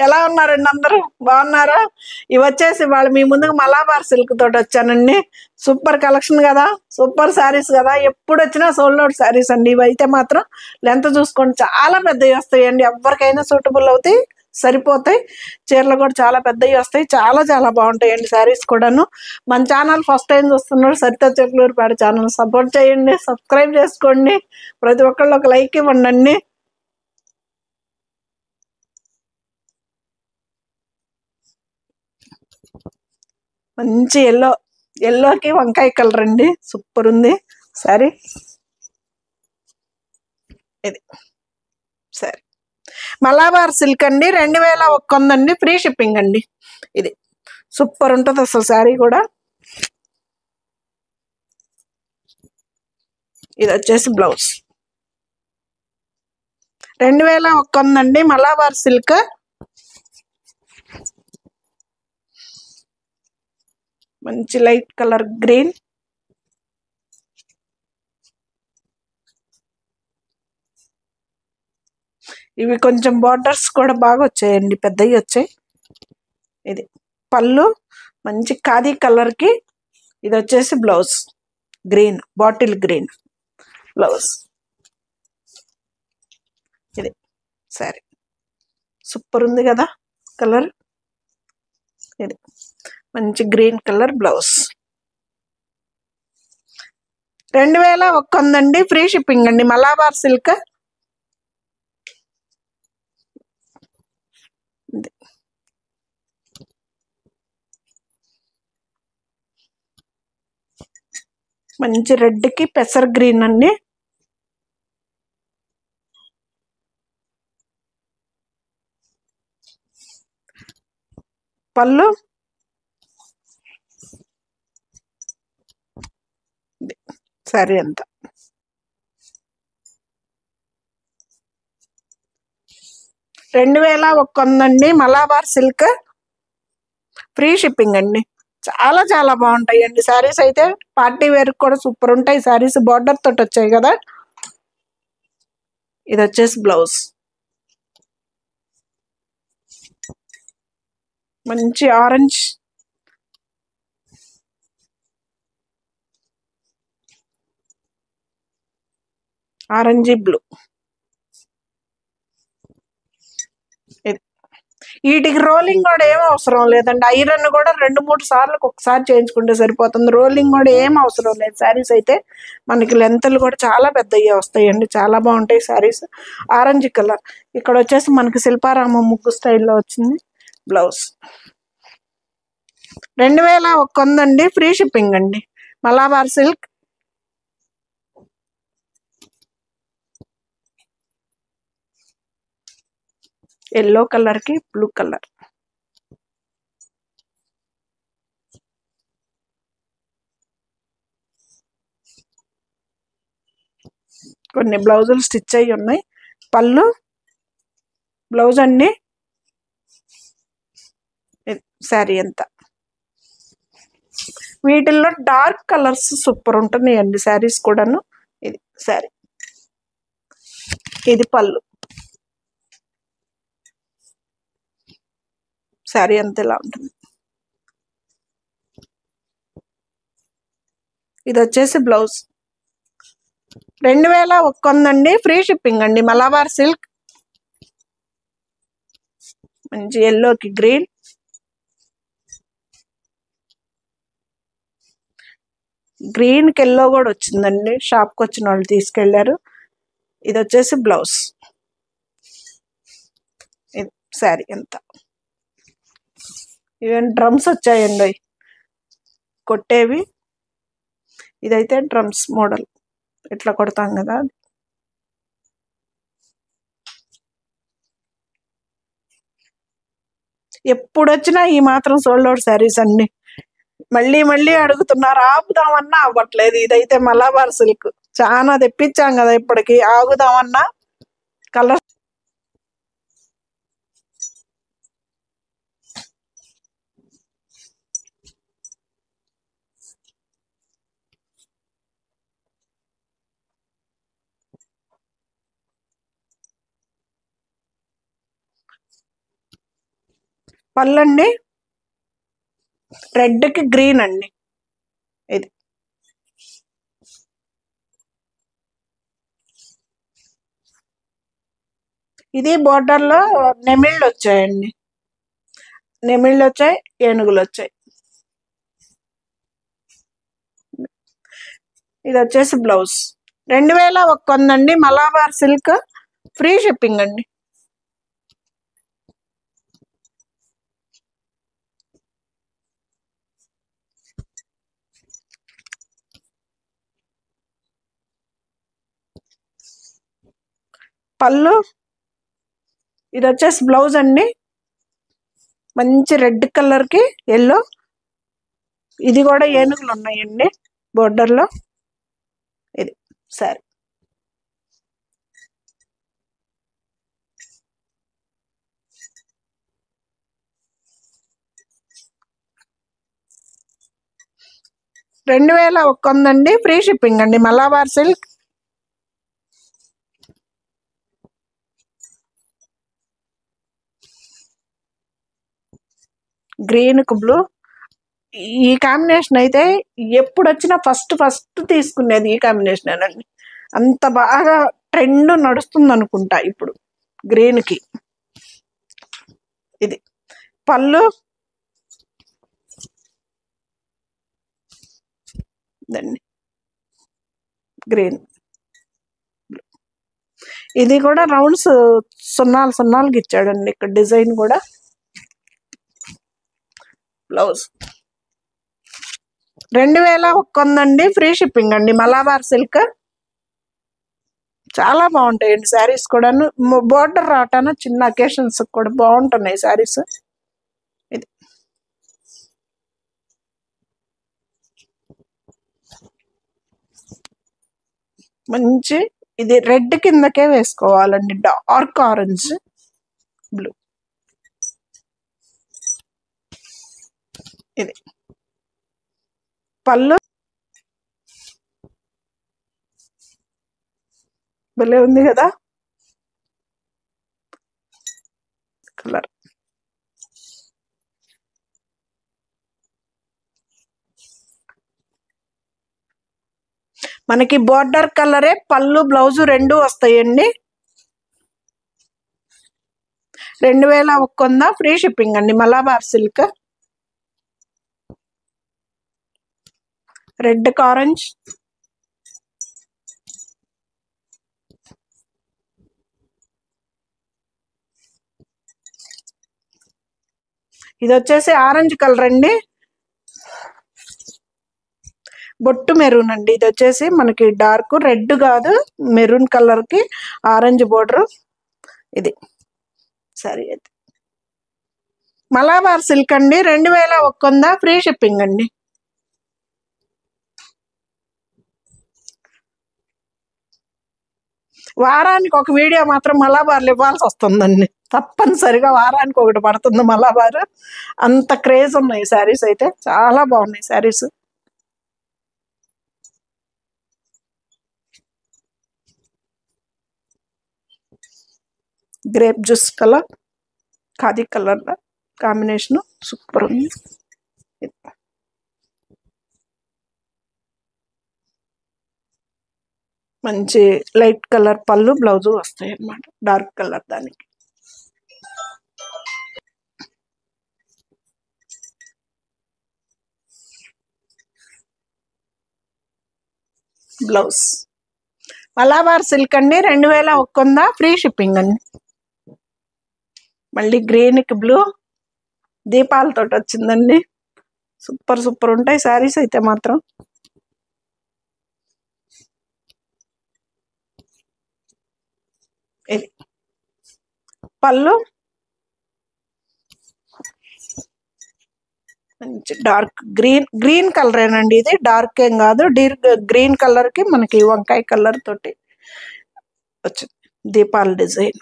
ఎలా ఉన్నారండి అందరూ? బాగున్నారా? ఇవి వచ్చేసి వాళ్ళు మీ ముందుకు మలాబార్ సిల్క్ తోటి వచ్చానండి. సూపర్ కలెక్షన్ కదా, సూపర్ శారీస్ కదా. ఎప్పుడు వచ్చినా సోల్డ్ అవుట్ శారీస్ అండి. ఇవి అయితే మాత్రం లెంత్ చూసుకోండి, చాలా పెద్దవి వస్తాయండి. ఎవరికైనా సూటబుల్ అవుతాయి, సరిపోతాయి. చీరలు కూడా చాలా పెద్దవి వస్తాయి, చాలా చాలా బాగుంటాయండి శారీస్ కూడాను. మన ఛానల్ ఫస్ట్ టైం చూస్తున్నారు, సరిత చెట్లూరుపేట ఛానల్ సపోర్ట్ చేయండి, సబ్స్క్రైబ్ చేసుకోండి, ప్రతి ఒక్కళ్ళు ఒక లైక్ ఇవ్వండి. మంచి ఎల్లోకి వంకాయ కలర్ అండి, సూపర్ ఉంది సారీ. ఇది సరే, మలాబార్ సిల్క్ అండి, 2100 అండి, ఫ్రీ షిప్పింగ్ అండి. ఇది సూపర్ ఉంటుంది అసలు శారీ కూడా. ఇది వచ్చేసి బ్లౌజ్. 2100 అండి, మలాబార్ సిల్క్. మంచి లైట్ కలర్ గ్రీన్. ఇవి కొంచెం బార్డర్స్ కూడా బాగా వచ్చాయండి, పెద్దవి వచ్చాయి. ఇది పళ్ళు మంచి ఖాదీ కలర్కి. ఇది వచ్చేసి blouse, green, bottle green blouse. ఇది సరే, సూపర్ ఉంది కదా కలర్. ఇది మంచి గ్రీన్ కలర్ బ్లౌజ్. 2100 అండి, ఫ్రీ షిప్పింగ్ అండి, మలాబార్ సిల్క్. మంచి రెడ్కి పెసర్ గ్రీన్ అండి. పళ్ళు సరే అంత. 2100 అండి, మలాబార్ సిల్క్, ఫ్రీ షిప్పింగ్ అండి. చాలా చాలా బాగుంటాయండి శారీస్ అయితే. పార్టీ వేర్ కూడా సూపర్ ఉంటాయి శారీస్, బార్డర్ తోటి వచ్చాయి కదా. ఇది వచ్చేసి బ్లౌజ్, మంచి ఆరెంజ్, ఆరెంజీ బ్లూ. వీటికి రోలింగ్ కూడా ఏం అవసరం లేదండి. ఐరన్ కూడా 2-3 సార్లు ఒకసారి చేయించుకుంటే సరిపోతుంది. రోలింగ్ కూడా ఏం అవసరం లేదు. శారీస్ అయితే మనకి లెంత్లు కూడా చాలా పెద్దవి వస్తాయండి, చాలా బాగుంటాయి శారీస్. Orange colour. ఇక్కడ వచ్చేసి మనకి శిల్పారామం ముగ్గు స్టైల్లో వచ్చింది బ్లౌజ్. 2100 అండి, ఫ్రీ షిప్పింగ్ అండి, మలాబార్ సిల్క్. ఎల్లో కలర్కి బ్లూ కలర్. కొన్ని బ్లౌజులు స్టిచ్ అయ్యి ఉన్నాయి. పళ్ళు బ్లౌజ్ అండి. శారీ అంతా. వీటిల్లో డార్క్ కలర్స్ సూపర్ ఉంటున్నాయండి శారీస్ కూడాను. ఇది శారీ, ఇది పళ్ళు. శారీ అంతా ఇలా ఉంటుంది. ఇది వచ్చేసి బ్లౌజ్. 2100 అండి, ఫ్రీ షిప్పింగ్ అండి, మలాబార్ సిల్క్. మంచి ఎల్లోకి గ్రీన్. గ్రీన్కి ఎల్లో కూడా వచ్చిందండి, షాప్కి వచ్చిన వాళ్ళు తీసుకెళ్లారు. ఇది వచ్చేసి బ్లౌజ్. ఇది శారీ అంతా. ఇవన్నీ డ్రమ్స్ వచ్చాయండి, కొట్టేవి. ఇదైతే డ్రమ్స్ మోడల్, ఇట్లా కొడతాం కదా. ఎప్పుడు వచ్చినా ఈ మాత్రం సోల్డ్ అవుట్ శారీస్ అన్ని మళ్ళీ మళ్ళీ అడుగుతున్నారు. ఆపుదామన్నా అవ్వట్లేదు. ఇదైతే మలాబార్ సిల్క్, చాలా తెప్పించాం కదా, ఇప్పటికి ఆగుదామన్నా కలర్. పళ్ళండి రెడ్కి గ్రీన్ అండి. ఇది ఇది బోర్డర్లో నెమిళ్ళు వచ్చాయండి. నెమిళ్ళు వచ్చాయి, ఏనుగులు వచ్చాయి. ఇది వచ్చేసి బ్లౌజ్ 2100 అండి. మలాబార్ సిల్క్, ఫ్రీ షిప్పింగ్ అండి. పళ్ళు ఇది వచ్చేసి బ్లౌజ్ అండి. మంచి రెడ్ కలర్కి ఎల్లో. ఇది కూడా ఏనుగులు ఉన్నాయండి బోర్డర్లో. ఇది సరే. $2100 ఫ్రీ షిప్పింగ్ అండి. మలాబార్ సిల్క్. గ్రీన్కు బ్లూ. ఈ కాంబినేషన్ అయితే ఎప్పుడు వచ్చినా ఫస్ట్ తీసుకునేది ఈ కాంబినేషన్ అండి. అంత బాగా ట్రెండ్ నడుస్తుంది అనుకుంటా ఇప్పుడు గ్రీన్కి. ఇది పళ్ళు దండి గ్రీన్. ఇది కూడా రౌండ్స్ సున్నాలుకి ఇచ్చాడండి ఇక్కడ డిజైన్ కూడా. బ్లౌజ్ 2100 ఫ్రీ షిప్పింగ్ అండి. మలాబార్ సిల్క్. చాలా బాగుంటాయండి శారీస్ కూడాను. బోర్డర్ రావటాన చిన్న అకేషన్స్ కూడా బాగుంటున్నాయి శారీస్. ఇది మంచి ఇది రెడ్ కిందకే వేసుకోవాలండి. Dark orange blue. ఇది పళ్ళు భలే ఉంది కదా కలర్. మనకి బోర్డర్ కలరే పళ్ళు బ్లౌజ్ రెండు వస్తాయండి. 2100 ఫ్రీ షిప్పింగ్ అండి. మలాబార్ సిల్క్. Red orange. ఇది వచ్చేసి ఆరెంజ్ కలర్ అండి. బొట్టు మెరూన్ అండి. ఇది వచ్చేసి మనకి డార్క్ రెడ్ కాదు, మెరూన్ కలర్కి ఆరెంజ్ బోర్డర్. ఇది సరే. అయితే మలాబార్ సిల్క్ అండి. 2100 ఫ్రీ షిప్పింగ్ అండి. వారానికి ఒక వీడియో మాత్రం మలాబార్లు ఇవ్వాల్సి వస్తుందండి. తప్పనిసరిగా వారానికి ఒకటి పడుతుంది మలాబార్. అంత క్రేజ్ ఉన్నాయి శారీస్ అయితే. చాలా బాగున్నాయి saris. Grape juice colour, khadi colour combination super ఉంది. మంచి లైట్ కలర్ పళ్ళు బ్లౌజు వస్తాయి అన్నమాట. డార్క్ కలర్ దానికి బ్లౌజ్. మలాబార్ సిల్క్ అండి. 2100 ఫ్రీ షిప్పింగ్ అండి. మళ్ళీ గ్రీన్కి బ్లూ దీపాలతో వచ్చిందండి. సూపర్ ఉంటాయి శారీస్ అయితే మాత్రం. ఇది పళ్ళు మంచి డార్క్ గ్రీన్ కలరేనండి. ఇది డార్క్ ఏం కాదు, గ్రీన్ కలర్కి మనకి వంకాయ కలర్ తోటి వచ్చింది దీపాల డిజైన్.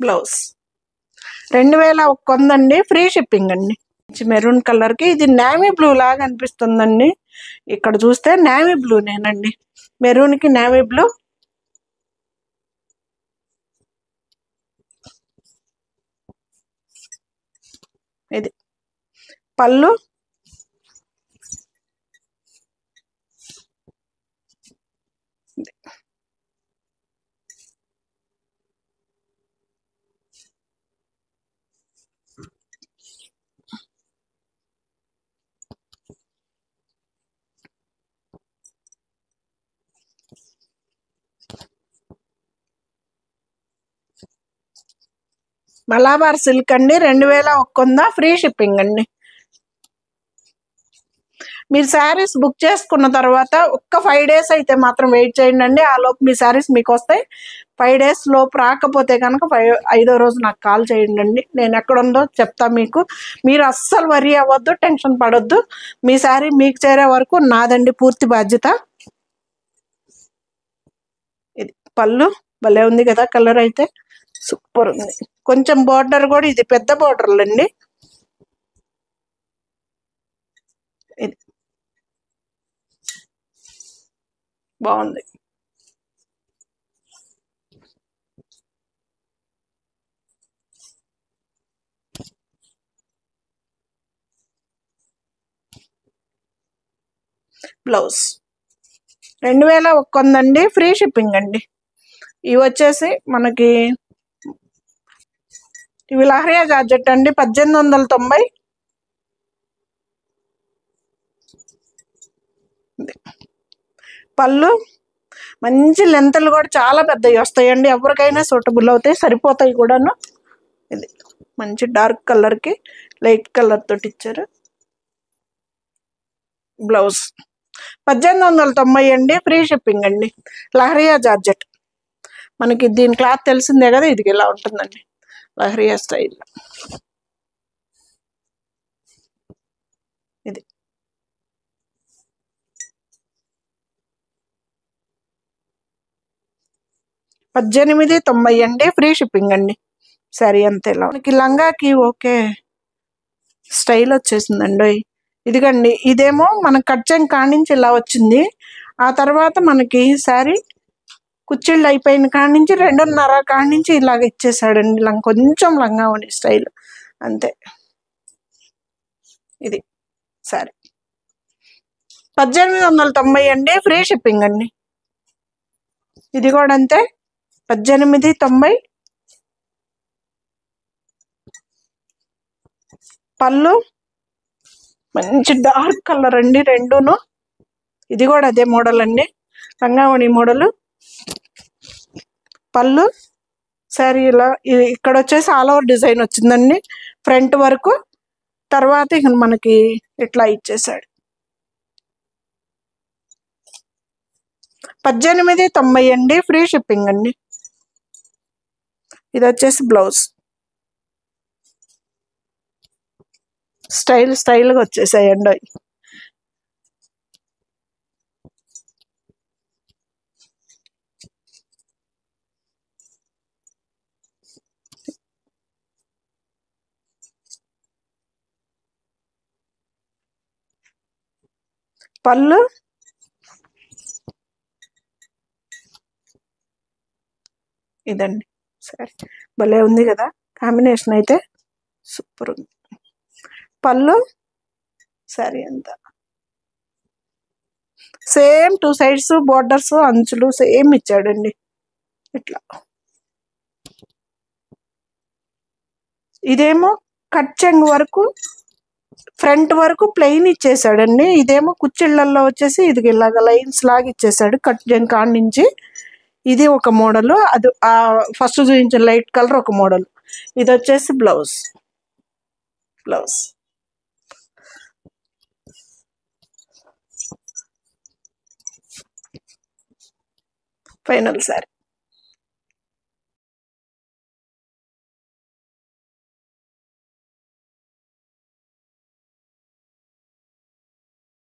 బ్లౌజ్ 2100 అండి, ఫ్రీ షిప్పింగ్ అండి. మెరూన్ కలర్ కి ఇది నేవీ బ్లూ లాగా అనిపిస్తుందండి. ఇక్కడ చూస్తే నేవీ బ్లూ నేనండి, మెరూన్ కి నేవీ బ్లూ. ఇది పళ్ళు, మలాబార్ సిల్క్ అండి, 2100 ఫ్రీ షిప్పింగ్ అండి. మీరు శారీస్ బుక్ చేసుకున్న తర్వాత ఒక్క 5 days అయితే మాత్రం వెయిట్ చేయండి అండి. ఆ లోపు మీ శారీస్ మీకు వస్తాయి. 5 days లోపు రాకపోతే కనుక 5వ రోజు నాకు కాల్ చేయండి అండి. నేను ఎక్కడుందో చెప్తా మీకు. మీరు అస్సలు వరీ అవ్వద్దు, టెన్షన్ పడొద్దు. మీ శారీ మీకు చేరే వరకు నాదండి పూర్తి బాధ్యత. ఇది పళ్ళు, భలే ఉంది కదా, కలర్ అయితే సూపర్ ఉంది. కొంచెం బార్డర్ కూడా ఇది పెద్ద బార్డర్లు అండి. ఇది బాగుంది. బ్లౌజ్ 2100 అండి, ఫ్రీ షిప్పింగ్ అండి. ఇవి వచ్చేసి మనకి ఇవి లహరియా జార్జెట్ అండి, 1890. పళ్ళు మంచి లెంతలు కూడా చాలా పెద్దవి వస్తాయండి, ఎవరికైనా సూటబుల్ అవుతాయి, సరిపోతాయి కూడాను. ఇది మంచి డార్క్ కలర్ కి లైట్ కలర్ తోటి ఇచ్చారు. బ్లౌజ్ 1890 అండి, ఫ్రీ షిప్పింగ్ అండి. లహరియా జార్జెట్ మనకి దీని క్లాత్ తెలిసిందే కదా, ఇది ఇలా ఉంటుందండి లహరియా స్టైల్. ఇది 1890 అండి, ఫ్రీ షిప్పింగ్ అండి. సరే అంతేలా మనకి లంగాకి ఓకే స్టైల్ వచ్చేసిందండి. ఇదిగండి, ఇదేమో మన కట్చెంగ్ కానించి ఇలా వచ్చింది. ఆ తర్వాత మనకి శారీ కుచ్చిళ్ళు అయిపోయిన కానించి 2.5 కానించి ఇలాగ ఇచ్చేసాడండి. కొంచెం లంగా ఉండి స్టైల్ అంతే. ఇది సరే 1890 అండి, ఫ్రీ షిప్పింగ్ అండి. ఇది కూడా అంతే 1890. పళ్ళు మంచి డార్క్ కలర్ అండి రెండును. ఇది కూడా అదే మోడల్ అండి, లంగావణి మోడల్. పళ్ళు శారీ ఇలా ఇక్కడ వచ్చేసి ఆల్ ఓవర్ డిజైన్ వచ్చిందండి ఫ్రంట్ వరకు. తర్వాత ఇక మనకి ఇట్లా ఇచ్చేసాడు. 1890 అండి, ఫ్రీ షిప్పింగ్ అండి. ఇది వచ్చేసి బ్లౌజ్ స్టైల్గా వచ్చేసాయండి. పళ్ళు ఇదండి. సరే భలే ఉంది కదా, కాంబినేషన్ అయితే సూపర్ ఉంది. పళ్ళు సరే అంతా సేమ్ 2 sides బోర్డర్స్ అంచులు సేమ్ ఇచ్చాడండి ఇట్లా. ఇదేమో కట్ చెంగు వరకు ఫ్రంట్ వరకు ప్లెయిన్ ఇచ్చేసాడండి. ఇదేమో కుచ్చిళ్ళల్లో వచ్చేసి ఇది ఇలాగ లైన్స్ లాగా ఇచ్చేసాడు కట్ చెంగు కాడి నుంచి. ఇది ఒక మోడల్, అది ఫస్ట్ చూపించిన లైట్ కలర్ ఒక మోడల్. ఇది వచ్చేసి బ్లౌజ్ ఫైనల్ సారీ.